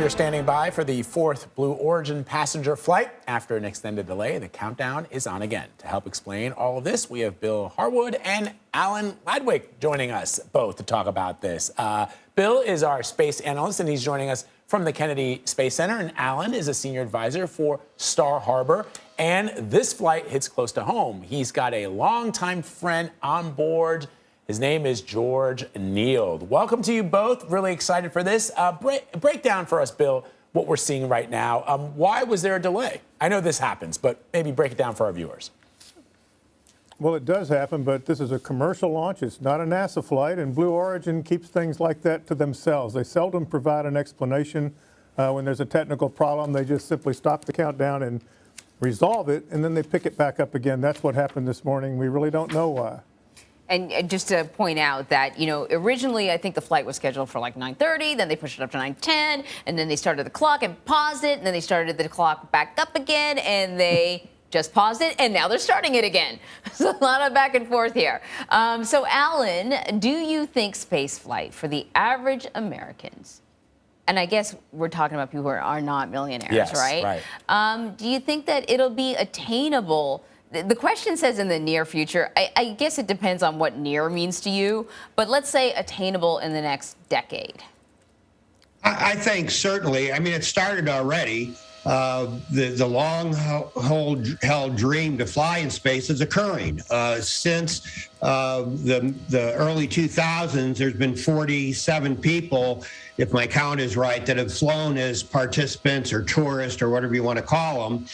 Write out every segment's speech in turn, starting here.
are standing by for the fourth Blue Origin passenger flight. After an extended delay, the countdown is on again. To help explain all of this, we have Bill Harwood and Alan Ladwig joining us both to talk about this. Bill is our space analyst, and he's joining us from the Kennedy Space Center. And Alan is a senior advisor for Star Harbor. And this flight hits close to home. He's got a longtime friend on board. His name is George Neild. Welcome to you both. Really excited for this. Break down for us, Bill, what we're seeing right now. Why was there a delay? I know this happens, but maybe break it down for our viewers. Well, it does happen, but this is a commercial launch. It's not a NASA flight, and Blue Origin keeps things like that to themselves. They seldom provide an explanation when there's a technical problem. They just simply stop the countdown and resolve it, and then they pick it back up again. That's what happened this morning. We really don't know why. And just to point out that, you know, originally I think the flight was scheduled for like 9:30, then they pushed it up to 9:10, and then they started the clock and paused it, and then they started the clock back up again, and they just paused it, and now they're starting it again. So a lot of back and forth here. So, Alan, do you think space flight for the average Americans, and I guess we're talking about people who are not millionaires, yes, right? Do you think that it'll be attainable? The question says in the near future. I guess it depends on what near means to you, but let's say attainable in the next decade. I think certainly. I mean, it started already. The long-held dream to fly in space is occurring. Since the early 2000s, there's been 47 people, if my count is right, that have flown as participants or tourists or whatever you want to call them.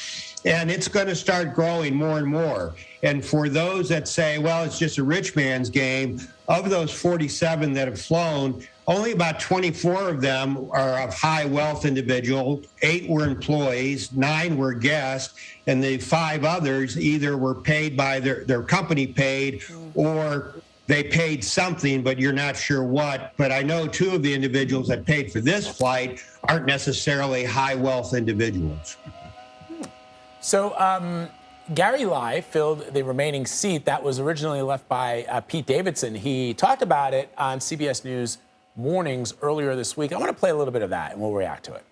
And it's going to start growing more and more. And for those that say, well, it's just a rich man's game, of those 47 that have flown, only about 24 of them are of high wealth individuals. 8 were employees, 9 were guests, and the 5 others either were paid by their company paid, or they paid something, but you're not sure what. But I know 2 of the individuals that paid for this flight aren't necessarily high wealth individuals. So Gary Lai filled the remaining seat that was originally left by Pete Davidson. He talked about it on CBS News Mornings earlier this week. I want to play a little bit of that, and we'll react to it.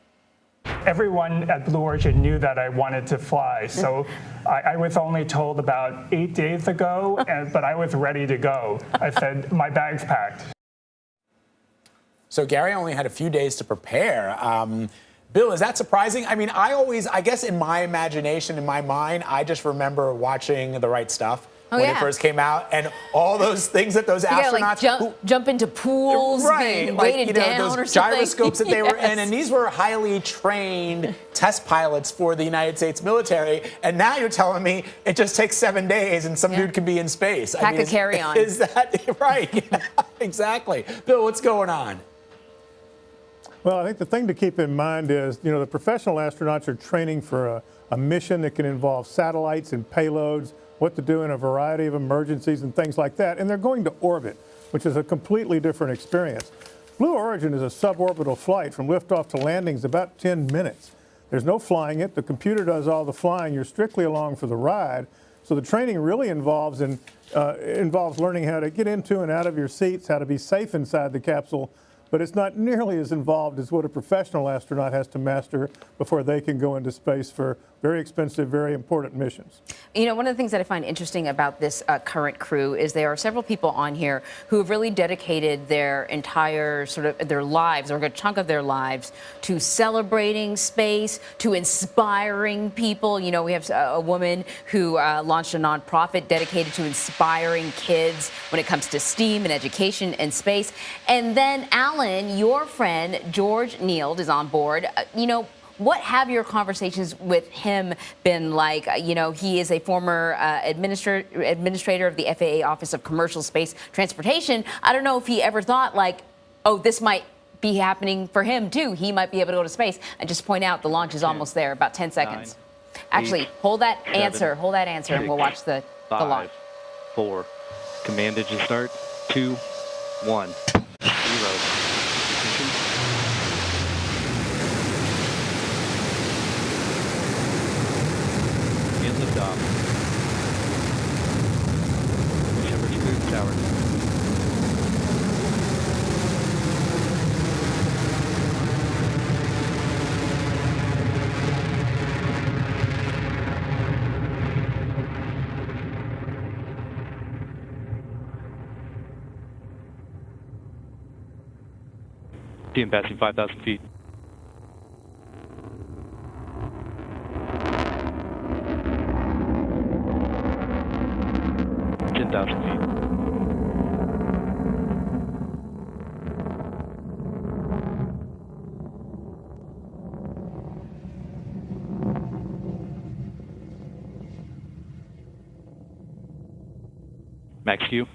Everyone at Blue Origin knew that I wanted to fly, so I was only told about 8 days ago, but I was ready to go. I said, my bag's packed. So Gary only had a few days to prepare. Bill, is that surprising? I mean, I guess in my imagination, in my mind, I just remember watching The Right Stuff when it first came out, and all those things that those astronauts like jump into pools, being weighted down those or something. Gyroscopes that they were in, and these were highly trained test pilots for the United States military. And now you're telling me it just takes 7 days, and some dude can be in space. Pack a carry-on. Is that right? Yeah, exactly. Bill, what's going on? Well, I think the thing to keep in mind is, you know, the professional astronauts are training for a mission that can involve satellites and payloads, what to do in a variety of emergencies and things like that. And they're going to orbit, which is a completely different experience. Blue Origin is a suborbital flight from liftoff to landing is about 10 minutes. There's no flying it. The computer does all the flying. You're strictly along for the ride. So the training really involves learning how to get into and out of your seats, how to be safe inside the capsule. But it's not nearly as involved as what a professional astronaut has to master before they can go into space for very expensive, very important missions. You know, one of the things that I find interesting about this current crew is there are several people on here who have really dedicated their entire their lives, or a chunk of their lives, to celebrating space, to inspiring people. You know, we have a woman who launched a nonprofit dedicated to inspiring kids when it comes to STEAM and education and space. And then Alan, your friend George Neild is on board. You know, what have your conversations with him been like? You know, he is a former administrator of the FAA Office of Commercial Space Transportation. I don't know if he ever thought, like, oh, this might be happening for him, too. He might be able to go to space. And just point out, the launch is almost there, about 10 seconds. 9, Actually, 8, hold that 7, answer, and we'll watch the 5, launch. 4, command engine start, 2, 1, 0. Liftoff. Shepherd's Cruise Tower. DM passing 5,000 feet. Feet. Max Q.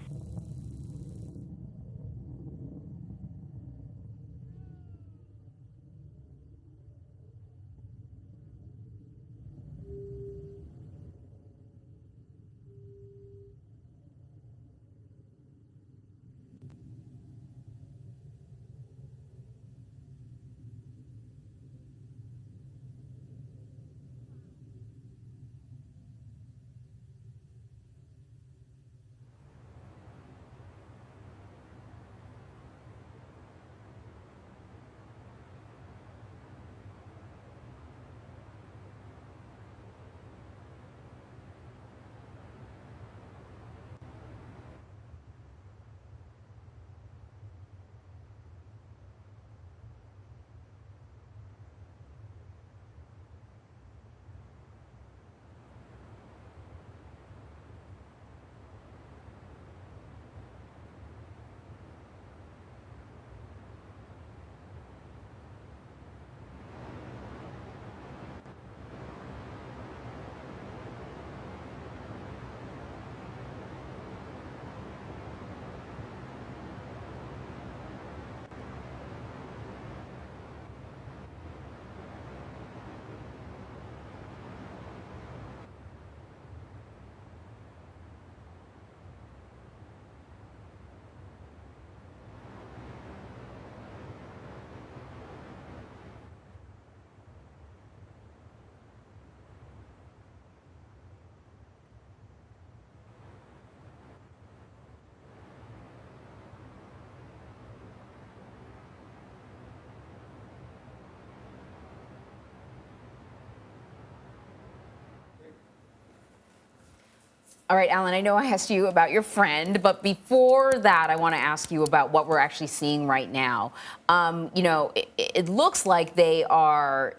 All right, Alan, I know I asked you about your friend, but before that, I want to ask you about what we're actually seeing right now. It looks like they are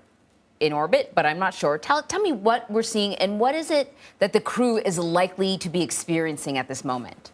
in orbit, but I'm not sure. Tell me what we're seeing and what is it that the crew is likely to be experiencing at this moment?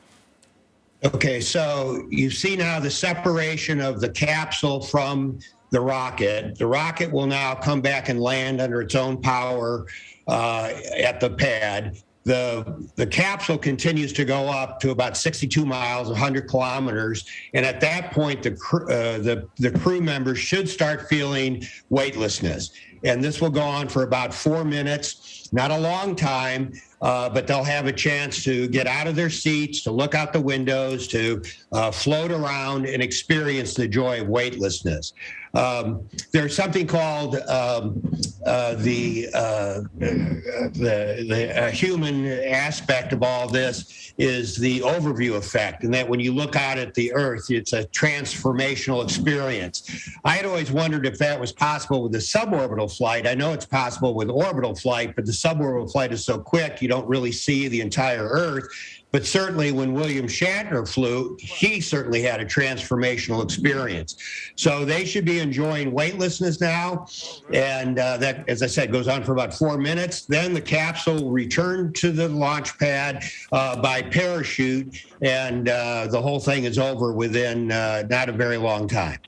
Okay, so you see now the separation of the capsule from the rocket. The rocket will now come back and land under its own power at the pad. The capsule continues to go up to about 62 miles, 100 kilometers, and at that point, the crew members should start feeling weightlessness. And this will go on for about 4 minutes, not a long time, but they'll have a chance to get out of their seats, to look out the windows, to float around and experience the joy of weightlessness. There's something called the human aspect of all this is the overview effect, and that when you look out at the Earth, it's a transformational experience. I had always wondered if that was possible with the suborbital flight. I know it's possible with orbital flight, but the suborbital flight is so quick, you don't really see the entire Earth. But certainly when William Shatner flew, he certainly had a transformational experience. So they should be enjoying weightlessness now. And that, as I said, goes on for about 4 minutes. Then the capsule will return to the launch pad by parachute, and the whole thing is over within not a very long time.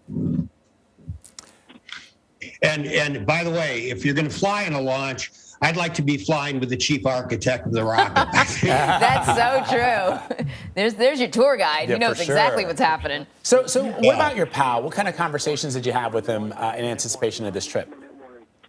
And by the way, if you're going to fly in a launch, I'd like to be flying with the chief architect of the rocket. That's so true. There's your tour guide. Yeah, He knows exactly what's happening. So what about your pal? What kind of conversations did you have with him in anticipation of this trip?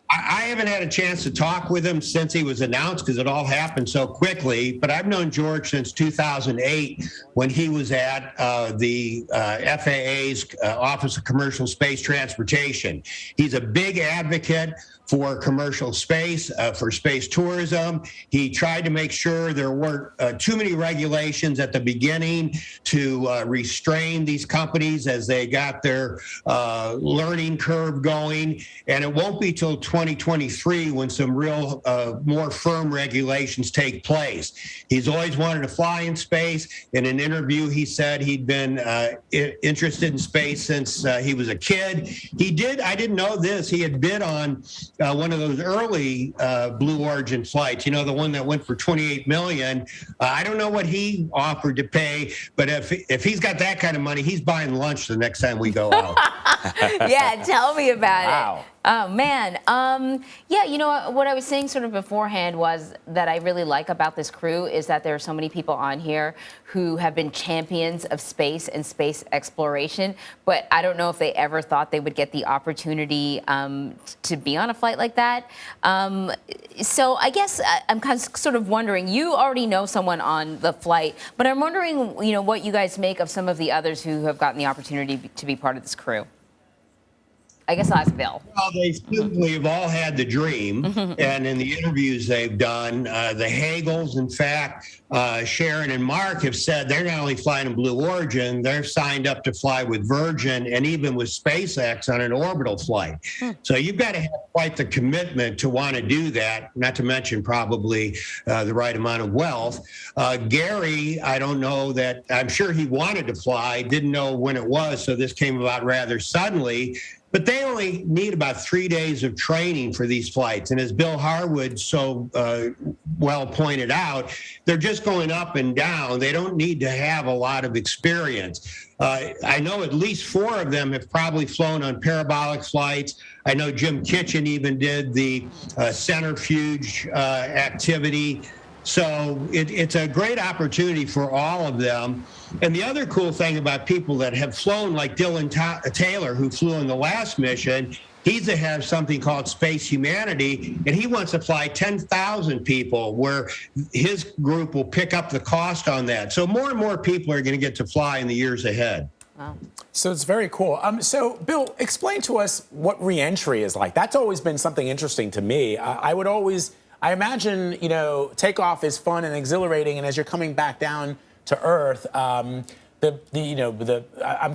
I haven't had a chance to talk with him since he was announced because it all happened so quickly. But I've known George since 2008 when he was at the FAA's Office of Commercial Space Transportation. He's a big advocate for commercial space, for space tourism. He tried to make sure there weren't too many regulations at the beginning to restrain these companies as they got their learning curve going. And it won't be till 2023 when some real more firm regulations take place. He's always wanted to fly in space. In an interview, he said he'd been interested in space since he was a kid. I didn't know this, he had been on one of those early Blue Origin flights, the one that went for $28 million. I don't know what he offered to pay, but if he's got that kind of money, he's buying lunch the next time we go out. Yeah, tell me about Wow. it. Oh, man. Yeah, what I was saying sort of beforehand was that I really like about this crew is that there are so many people on here who have been champions of space and space exploration, but I don't know if they ever thought they would get the opportunity to be on a flight like that. So I guess I'm kind of sort of wondering, you already know someone on the flight, but I'm wondering, what you guys make of some of the others who have gotten the opportunity to be part of this crew. I guess I'll ask Bill. Well, they simply have all had the dream, and in the interviews they've done, the Hagels, in fact, Sharon and Mark have said they're not only flying in Blue Origin, they're signed up to fly with Virgin and even with SpaceX on an orbital flight. So you've got to have quite the commitment to want to do that, not to mention probably the right amount of wealth. Gary, I don't know that, I'm sure he wanted to fly, didn't know when it was, so this came about rather suddenly. But they only need about 3 days of training for these flights. And as Bill Harwood so well pointed out, they're just going up and down. They don't need to have a lot of experience. I know at least 4 of them have probably flown on parabolic flights. I know Jim Kitchen even did the centrifuge activity. So it's a great opportunity for all of them. And the other cool thing about people that have flown, like Dylan Taylor, who flew in the last mission, he's to have something called Space Humanity, and he wants to fly 10,000 people, where his group will pick up the cost on that. So more and more people are going to get to fly in the years ahead. Wow. So it's very cool. So, Bill, explain to us what reentry is like. That's always been something interesting to me. I imagine, takeoff is fun and exhilarating, and as you're coming back down to Earth, I'm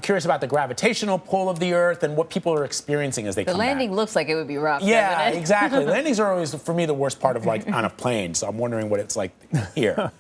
curious about the gravitational pull of the Earth and what people are experiencing as they come back. The landing looks like it would be rough, Yeah, doesn't it? exactly. Landings are always, for me, the worst part of on a plane, so I'm wondering what it's like here.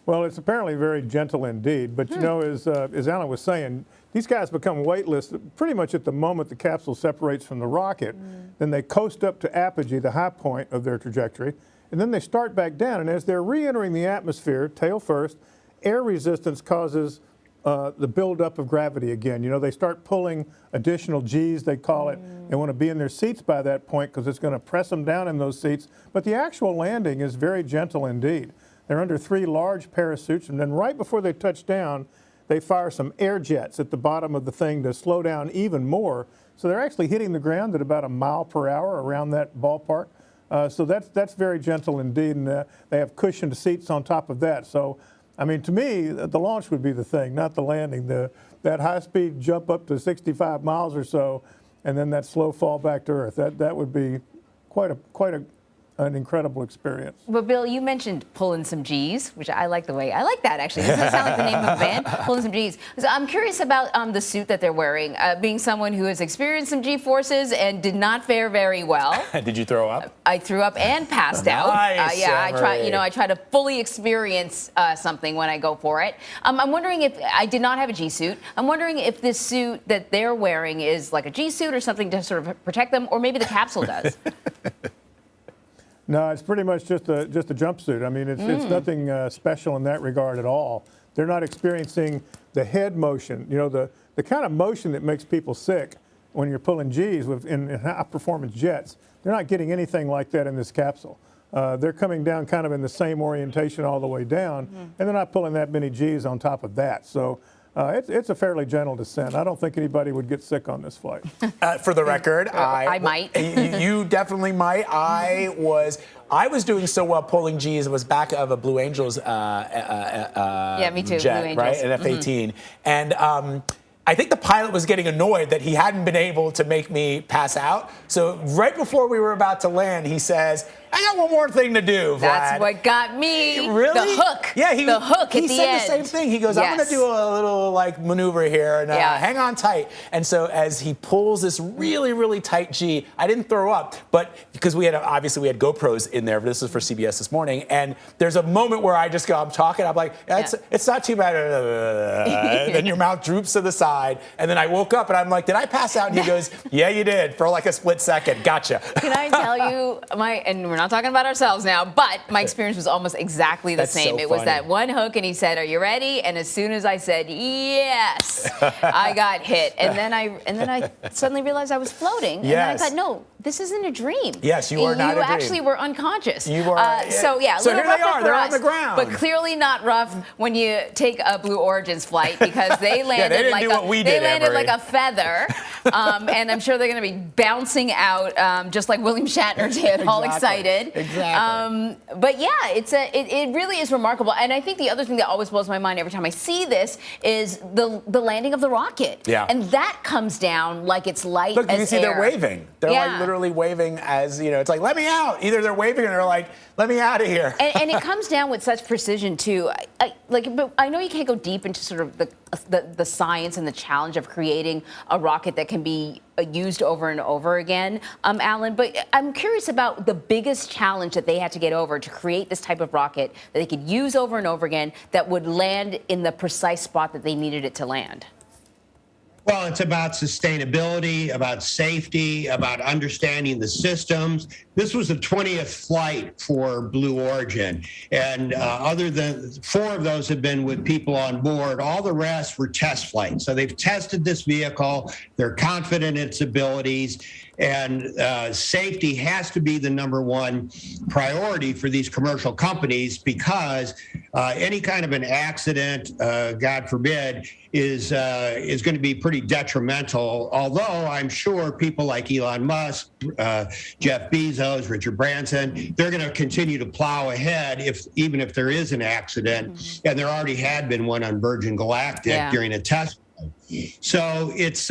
Well, it's apparently very gentle indeed, but as Alan was saying, these guys become weightless pretty much at the moment the capsule separates from the rocket. Then they coast up to apogee, the high point of their trajectory, and then they start back down. And as they're re-entering the atmosphere, tail first, air resistance causes the buildup of gravity again. They start pulling additional G's, they call it. They want to be in their seats by that point because it's going to press them down in those seats. But the actual landing is very gentle indeed. They're under 3 large parachutes, and then right before they touch down, they fire some air jets at the bottom of the thing to slow down even more. So they're actually hitting the ground at about 1 mile per hour around that ballpark. So that's very gentle indeed, and they have cushioned seats on top of that. So, I mean, to me, the launch would be the thing, not the landing. That high-speed jump up to 65 miles or so, and then that slow fall back to Earth. That would be quite an incredible experience. But Bill, you mentioned pulling some G's, which I like that actually. Doesn't it sound like the name of a band? Pulling some G's. So I'm curious about the suit that they're wearing. Being someone who has experienced some G forces and did not fare very well. Did you throw up? I threw up and passed out. Nice, I try to fully experience something when I go for it. I'm wondering if I did not have a G suit. I'm wondering if this suit that they're wearing is like a G suit or something to sort of protect them, or maybe the capsule does. No, it's pretty much just a jumpsuit. I mean, it's nothing special in that regard at all. They're not experiencing the head motion, the kind of motion that makes people sick when you're pulling G's in high-performance jets. They're not getting anything like that in this capsule. They're coming down kind of in the same orientation all the way down, and they're not pulling that many G's on top of that. So it's a fairly gentle descent. I don't think anybody would get sick on this flight. For the record, I might. You definitely might. I was doing so well pulling G's. It was back of a Blue Angels yeah, me too. jet, Blue Angels. right? An F-18. And I think the pilot was getting annoyed that he hadn't been able to make me pass out. So right before we were about to land, he says, I got one more thing to do, Vlad. That's what got me. Really? The hook. Yeah, the hook at the end. He said the same thing. He goes, I'm going to do a little like maneuver here and hang on tight. And so as he pulls this really, really tight G, I didn't throw up, but because we had GoPros in there. This was for CBS this morning, and there's a moment where I just go, I'm talking, I'm like, it's not too bad. And then your mouth droops to the side, and then I woke up and I'm like, did I pass out? And he goes, yeah, you did, for like a split second. Gotcha. Can I tell you and we're not talking about ourselves now, but my experience was almost exactly the same. So it was that one hook, and he said, "Are you ready?" And as soon as I said yes, I got hit, and then I suddenly realized I was floating, and then I thought, no, this isn't a dream. Yes, you are not a dream. You actually were unconscious. You were. So here they are. They're on the ground. But clearly not rough when you take a Blue Origin's flight, because they landed they didn't do what we did, landed like a feather, and I'm sure they're going to be bouncing out just like William Shatner did, all excited. Exactly. But yeah, it really is remarkable. And I think the other thing that always blows my mind every time I see this is the landing of the rocket. Yeah. And that comes down like it's light Look, as you can see air. they're waving. They're like literally waving as, it's like, let me out. Either they're waving or they're like, let me out of here. And it comes down with such precision too. But I know you can't go deep into sort of the science and the challenge of creating a rocket that can be used over and over again, Alan. But I'm curious about the biggest challenge that they had to get over to create this type of rocket that they could use over and over again that would land in the precise spot that they needed it to land. Well, it's about sustainability, about safety, about understanding the systems. This was the 20th flight for Blue Origin, and other than 4 of those have been with people on board, all the rest were test flights. So they've tested this vehicle, they're confident in its abilities, and safety has to be the #1 priority for these commercial companies, because any kind of an accident, God forbid, is going to be pretty detrimental. Although I'm sure people like Elon Musk, Jeff Bezos, Richard Branson, they're going to continue to plow ahead even if there is an accident, and there already had been one on Virgin Galactic during a test. So it's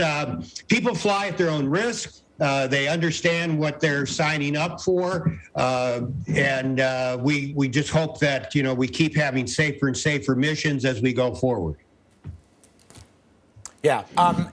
people fly at their own risk. They understand what they're signing up for, and we just hope that we keep having safer and safer missions as we go forward. Yeah.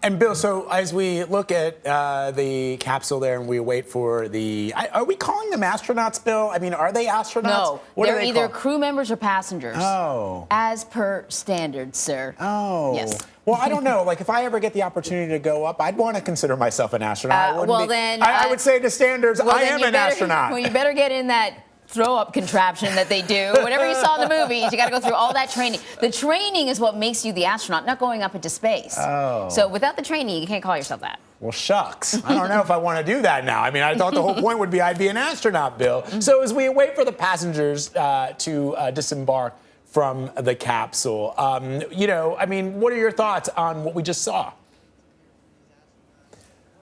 And Bill, so as we look at the capsule there and we wait for are we calling them astronauts, Bill? I mean, are they astronauts? No, what they're are they either called? crew members or passengers. Oh. As per standard, sir. Oh. Yes. Well, I don't know. Like, if I ever get the opportunity to go up, I'd want to consider myself an astronaut. I would say to standards, I am an astronaut. Well, you better get in that throw-up contraption that they do. Whatever you saw in the movies, you got to go through all that training. The training is what makes you the astronaut, not going up into space. Oh. So without the training, you can't call yourself that. Well, shucks. I don't know if I want to do that now. I mean, I thought the whole point would be I'd be an astronaut, Bill. So as we wait for the passengers to disembark from the capsule, I mean, what are your thoughts on what we just saw?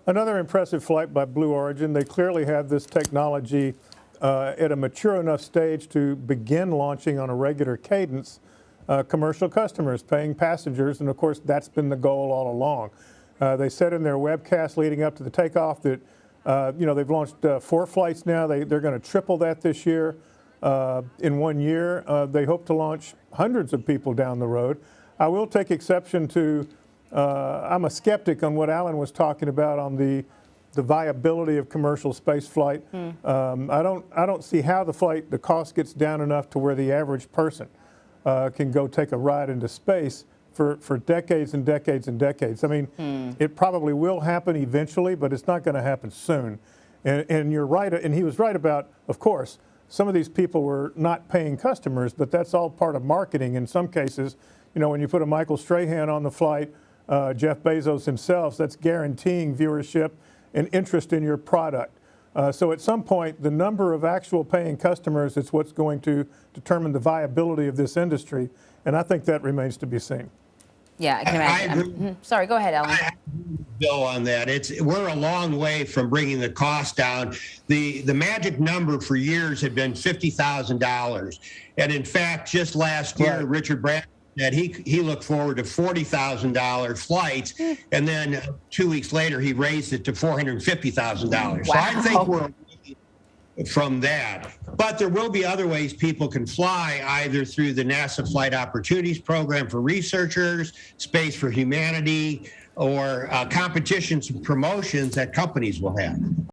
Another impressive flight by Blue Origin. They clearly have this technology at a mature enough stage to begin launching on a regular cadence commercial customers, paying passengers, and of course that's been the goal all along. They said in their webcast leading up to the takeoff that they've launched 4 flights now. They're going to triple that this year. In 1 year, they hope to launch hundreds of people down the road. I will take exception to, I'm a skeptic on what Alan was talking about on the viability of commercial space flight. I don't see how the cost gets down enough to where the average person can go take a ride into space for decades and decades and decades. I mean, it probably will happen eventually, but it's not going to happen soon. And you're right, and he was right about, of course, some of these people were not paying customers, but that's all part of marketing. In some cases, when you put a Michael Strahan on the flight, Jeff Bezos himself, that's guaranteeing viewership and interest in your product. So at some point, the number of actual paying customers is what's going to determine the viability of this industry, and I think that remains to be seen. Yeah, I can imagine. Sorry, go ahead, Alan. I agree with Bill on that. We're a long way from bringing the cost down. The magic number for years had been $50,000, and in fact, just last year, Richard Branson said he looked forward to $40,000 flights, and then 2 weeks later he raised it to $450,000. Wow. So I think we're from that. But there will be other ways people can fly, either through the NASA Flight Opportunities Program for researchers, Space for Humanity, or competitions and promotions that companies will have.